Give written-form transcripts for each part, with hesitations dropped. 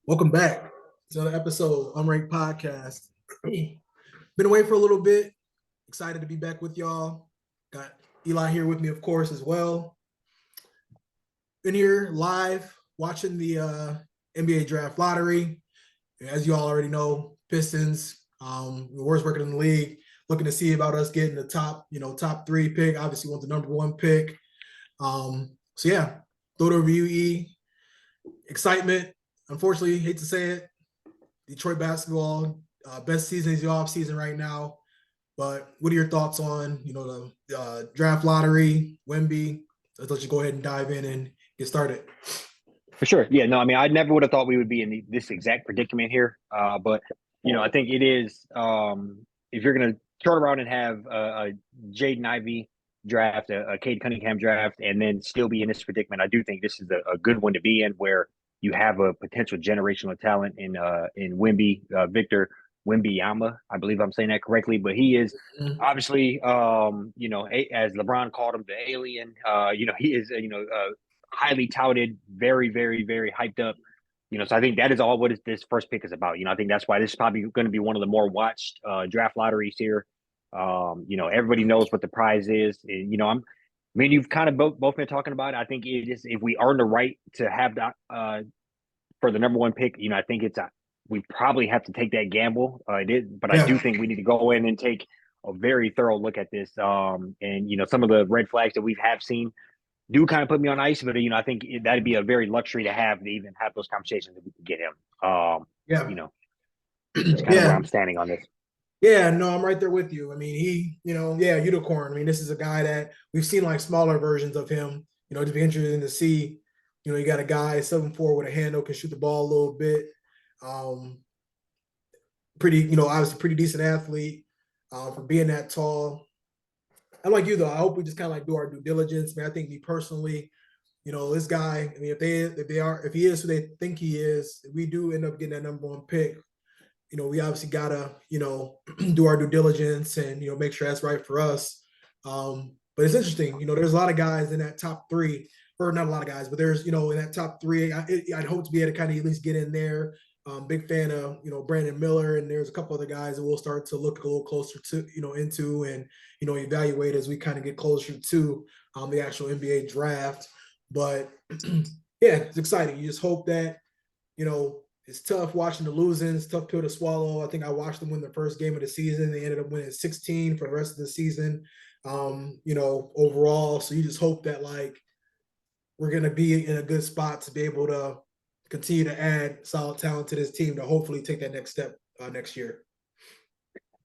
Welcome back to another episode of Unranked Podcast. Been away for a little bit. Excited to be back with y'all. Got Eli here with me, of course, as well. Been here live watching the NBA Draft Lottery. As you all already know, Pistons, the worst record in the league. Looking to see about us getting the top 3 pick. Obviously, want the number 1 pick. So yeah, throw the review. Excitement. Unfortunately, hate to say it, Detroit basketball, best season is the off season right now. But what are your thoughts on, the draft lottery, Wemby? Let's let you go ahead and dive in and get started. For sure. Yeah, no, I mean, I never would have thought we would be in this exact predicament here. But, I think it is, if you're going to turn around and have a Jaden Ivey draft, a Cade Cunningham draft, and then still be in this predicament, I do think this is a good one to be in, where you have a potential generational talent in Wemby, Victor Wembanyama. I believe I'm saying that correctly, but he is obviously, as LeBron called him, the alien. He is, highly touted, very, very, very hyped up. So I think that is all what this first pick is about. I think that's why this is probably going to be one of the more watched draft lotteries here. Everybody knows what the prize is. And, you've kind of both been talking about it. I think it is, if we earn the right to have that for the number 1 pick, I think we probably have to take that gamble. But I do think we need to go in and take a very thorough look at this. And some of the red flags that we have seen do kind of put me on ice, but I think that'd be a very luxury to even have those conversations if we could get him. That's kind of where I'm standing on this. Yeah, no, I'm right there with you. I mean, unicorn. I mean, this is a guy that we've seen like smaller versions of him. It'd be interesting to see. You got a guy 7'4" with a handle, can shoot the ball a little bit. Obviously pretty decent athlete for being that tall. I'm like you though. I hope we just kind of like do our due diligence. I think me personally, this guy. I mean, if he is who they think he is, if we do end up getting that number 1 pick, we obviously gotta, do our due diligence and make sure that's right for us. But it's interesting. There's a lot of guys in that top 3, or not a lot of guys, but there's in that top 3. I'd hope to be able to kind of at least get in there. Big fan of Brandon Miller, and there's a couple other guys that we'll start to look a little closer to into and evaluate as we kind of get closer to the actual NBA draft. But yeah, it's exciting. You just hope that it's tough watching the losing. It's tough pill to swallow. I think I watched them win the first game of the season. They ended up winning 16 for the rest of the season. Overall. So you just hope that we're gonna be in a good spot to be able to continue to add solid talent to this team to hopefully take that next step next year.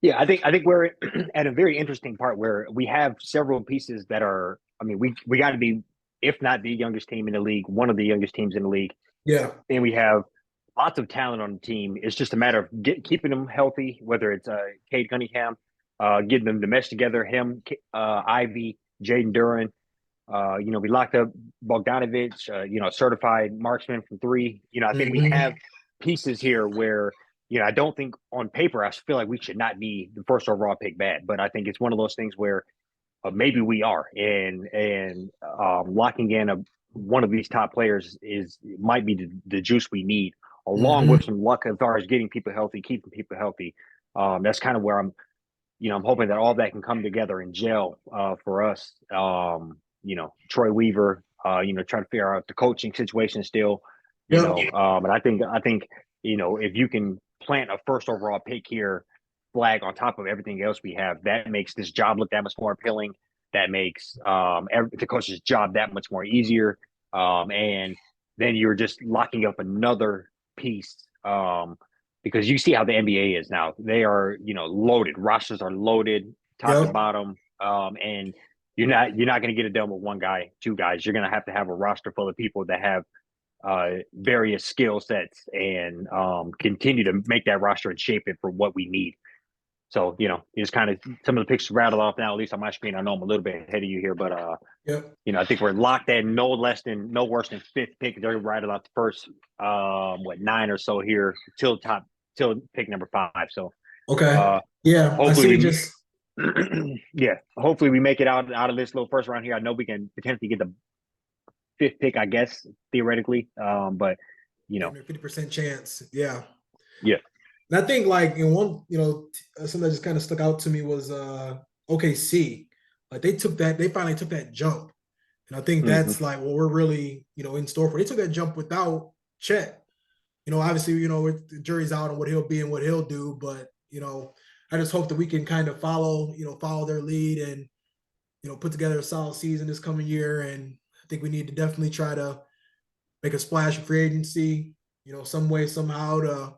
Yeah, I think we're at a very interesting part where we have several pieces that are. I mean, we got to be, if not the youngest team in the league, one of the youngest teams in the league. Yeah, and we have lots of talent on the team. It's just a matter of keeping them healthy. Whether it's Cade Cunningham, getting them to mesh together. Him, Ivy, Jaden Duran. We locked up Bogdanovich, certified marksman from 3. I think we have pieces here where, I don't think on paper, I feel like we should not be the first overall pick bad, but I think it's one of those things where maybe we are, and locking in one of these top players might be the juice we need, along with some luck as far as getting people healthy, keeping people healthy. That's kind of where I'm hoping that all that can come together and gel for us. Troy Weaver, trying to figure out the coaching situation still, and I think, if you can plant a first overall pick here, flag on top of everything else we have, that makes this job look that much more appealing. That makes the coach's job that much more easier. And then you're just locking up another piece because you see how the NBA is now. They are, loaded. Rosters are loaded top to bottom. And you're not going to get it done with 1 guy, 2 guys. You're going to have a roster full of people that have various skill sets and continue to make that roster and shape it for what we need. So, it's kind of some of the picks rattled off now, at least on my screen. I know I'm a little bit ahead of you here, but, I think we're locked in no worse than 5th pick. They're right about the first, 9 or so here till pick number 5. So, okay. Hopefully we make it out of this little first round here. I know we can potentially get the 5th pick, I guess, theoretically. But you Yeah, know. 50% chance. Yeah. Yeah. And I think like in one, something that just kind of stuck out to me was OKC. Like they finally took that jump. And I think Hmm. that's like what we're really, in store for. They took that jump without Chet. Obviously, the jury's out on what he'll be and what he'll do, but I just hope that we can kind of follow their lead and put together a solid season this coming year. And I think we need to definitely try to make a splash in free agency, some way, somehow to,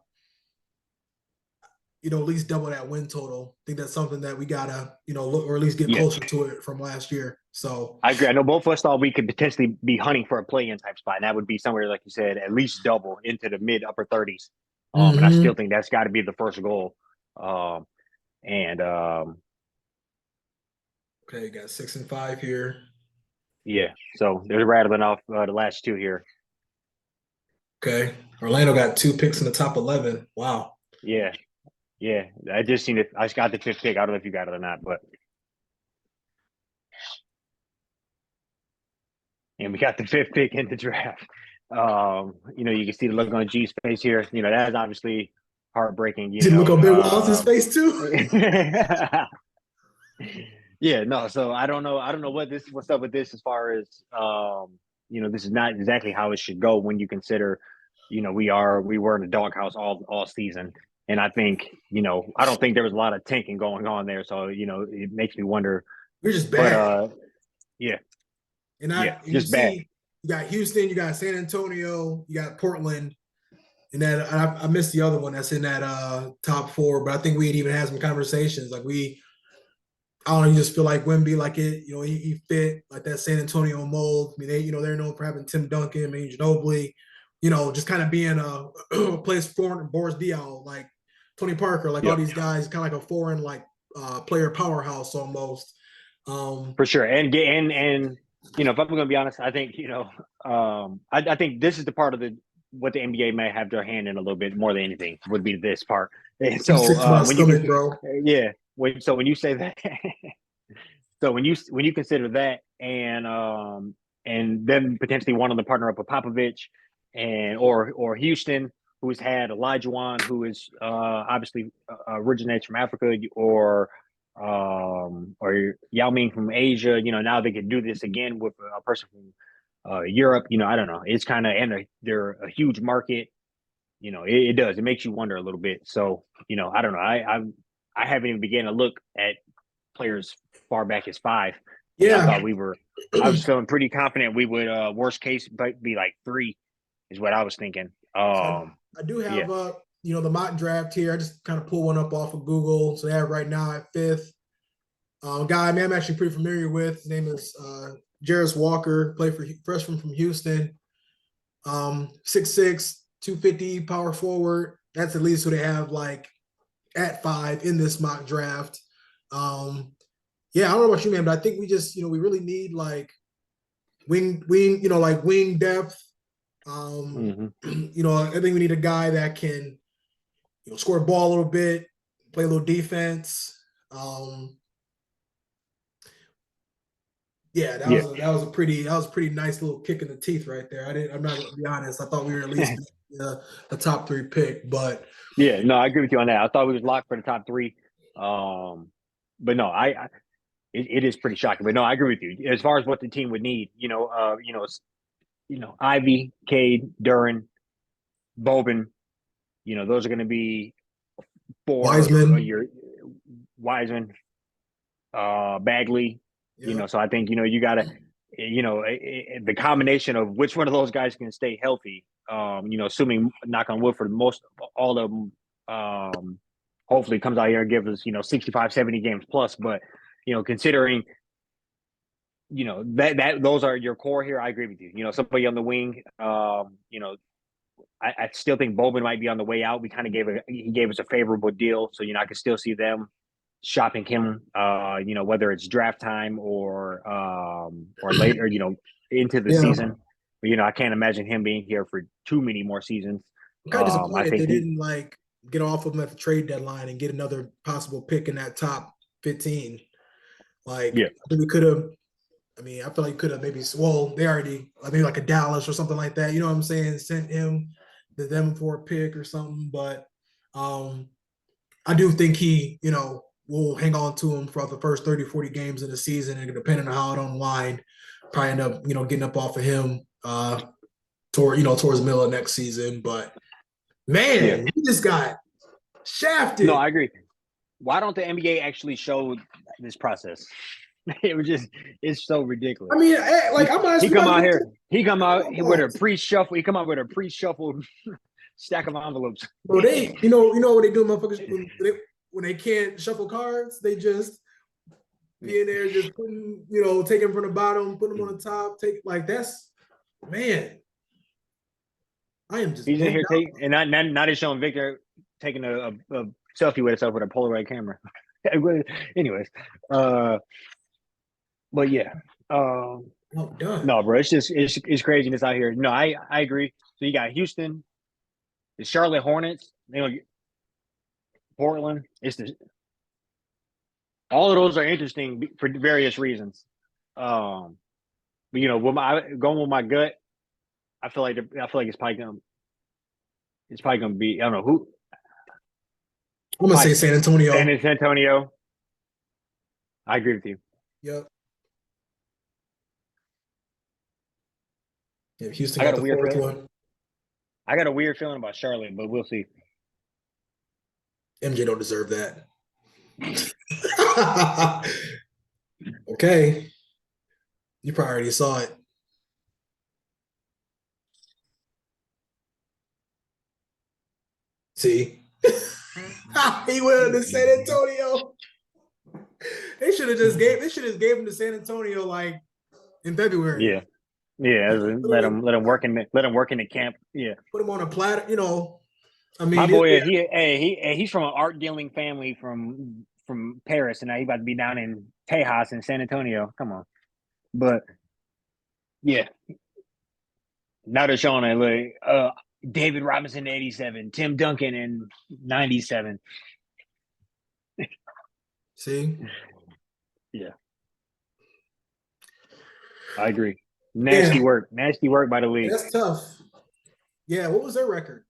at least double that win total. I think that's something that we gotta, look or at least get Yeah. closer to it from last year. So I agree. I know both of us thought we could potentially be hunting for a play-in type spot, and that would be somewhere, like you said, at least double into the mid upper 30s. And I still think that's got to be the first goal. And Okay, got 6-5 here. Yeah, so they're rattling off the last two here. Okay, Orlando got 2 picks in the top 11. Wow. Yeah, yeah. I just seen it. I just got the fifth pick. I don't know if you got it or not, but and we got the fifth pick in the draft. You can see the look on G's face here. That's obviously heartbreaking. Did you look on Ben Wallace's face too? Yeah, no. So I don't know. What's up with this as far as this is not exactly how it should go when you consider, we were in the doghouse all season. And I think, I don't think there was a lot of tanking going on there. So, it makes me wonder. You're just But bad. yeah. And you just bad. see, you got Houston, you got San Antonio, you got Portland, and that I missed the other one that's in that top 4. But I think we had even had some conversations. Like I don't know, you just feel like Wemby, like he fit like that San Antonio mold. I mean, they're known for having Tim Duncan, Ginobili, just kind of being a place foreign Boris Diaw, like Tony Parker, like all these guys, kind of like a foreign like player powerhouse almost. For sure, and if I'm going to be honest, I think I think this is the part of what the NBA may have their hand in a little bit more than anything would be this part. And so when stomach, you bro. Yeah, when you say that, so when you consider that and then potentially wanting to partner up with Popovich or Houston, who's had Olajuwon, who is obviously originates from Africa, or Yao Ming from Asia. Now they can do this again with a person from Europe. I don't know. It's kind of, and they're a huge market. It does. It makes you wonder a little bit. So, I don't know. I haven't even began to look at players far back as 5. Yeah. I thought I was feeling pretty confident we would, worst case, be like 3 is what I was thinking. I do have the mock draft here. I just kind of pull one up off of Google. So they have right now at 5th. Guy, I'm actually pretty familiar with. His name is Jarris Walker, played for freshman from Houston. 6'6", 250 power forward. That's at least who they have like at 5 in this mock draft. Yeah, I don't know about you, man, but I think we just, we really need like wing, like wing depth. I think we need a guy that can, score the ball a little bit, play a little defense. Yeah, that was a pretty nice little kick in the teeth right there. I'm not gonna be honest. I thought we were at least a top 3 pick, but yeah, no, I agree with you on that. I thought we was locked for the top 3. But no, it is pretty shocking. But no, I agree with you. As far as what the team would need, Ivy, Cade, Duran, Boban, those are going to be 4 Wiseman, Wiseman, Bagley. yeah. So I think you got to, the combination of which one of those guys can stay healthy. Assuming, knock on wood, for most all of them, hopefully comes out here and gives us 65, 70 games plus. But considering that those are your core here, I agree with you. Somebody on the wing, I still think Boban might be on the way out. We kind of he gave us a favorable deal, so I can still see them shopping him. Whether it's draft time or later, into the season. But I can't imagine him being here for too many more seasons. I'm kind of disappointed I think they didn't like get off of him at the trade deadline and get another possible pick in that top 15. Like, yeah. I think we could have. I mean, I feel like you could have maybe. Well, they already maybe like a Dallas or something like that. You know what I'm saying? Sent him the Davenport pick or something, but I do think he, will hang on to him for the first 30, 40 games in the season, and depending on how it unwind, probably end up, getting up off of him towards the middle of next season. But man, he just got shafted. No, I agree. Why don't the NBA actually show this process? It's so ridiculous. I mean, I'm he come out here. He come out with a pre-shuffle. He come out with a pre-shuffled stack of envelopes. Bro, they, you know what they do, motherfuckers, when they can't shuffle cards, they just be in there just putting, take them from the bottom, put them on the top, that's, man. I am just. He's in here and not just showing Victor taking a selfie with himself with a Polaroid camera. Anyways, but yeah, no, bro, it's craziness out here. No, I agree. So you got Houston, the Charlotte Hornets, Portland. All of those are interesting for various reasons. But going with my gut, I feel like it's probably gonna be, I don't know who. I'm gonna say San Antonio. San Antonio. I agree with you. Yep. Yeah, Houston got the fourth one. I got a weird feeling about Charlotte, but we'll see. MJ don't deserve that. Okay. You probably already saw it. See? He went to San Antonio. They should have just gave him to San Antonio like in February. Yeah. Yeah, let him work in the camp. Yeah. Put him on a platter, I mean, my boy, he's from an art dealing family from Paris, and now he's about to be down in Tejas in San Antonio. Come on. But yeah. Now they're showing it David Robinson in 87, Tim Duncan in 97. See? Yeah. I agree. Nasty work by the league. That's tough. Yeah, what was their record?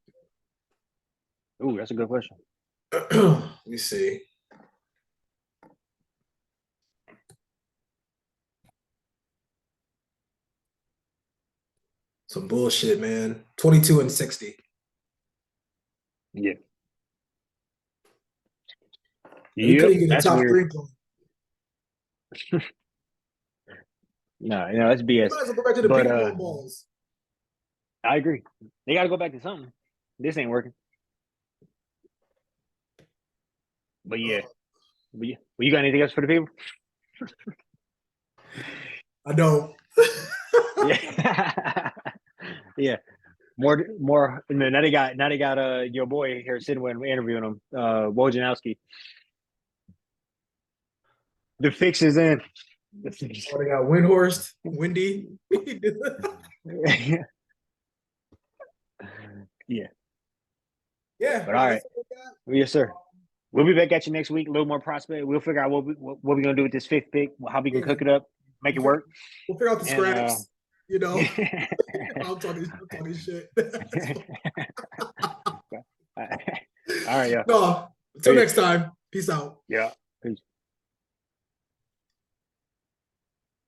Ooh, that's a good question. Let me see. Some bullshit, man. 22-60. Yeah. You couldn't get a top weird. 3 point. No, that's BS. You might as well go back to the ping-pong balls. I agree. They got to go back to something. This ain't working. But yeah. You got anything else for the people? I don't. Yeah. Yeah. More. Now they got your boy here sitting with him, interviewing him, Wojnarowski. The fix is in. They got Windhorst, Windy. Yeah. Yeah. But all right. Yes, sir. We'll be back at you next week. A little more prospect. We'll figure out what we're gonna do with this 5th pick. How we can cook it up, make it work. We'll figure out the scraps. I'm talking shit. All right, yeah. No. Until next time. Peace out. Yeah.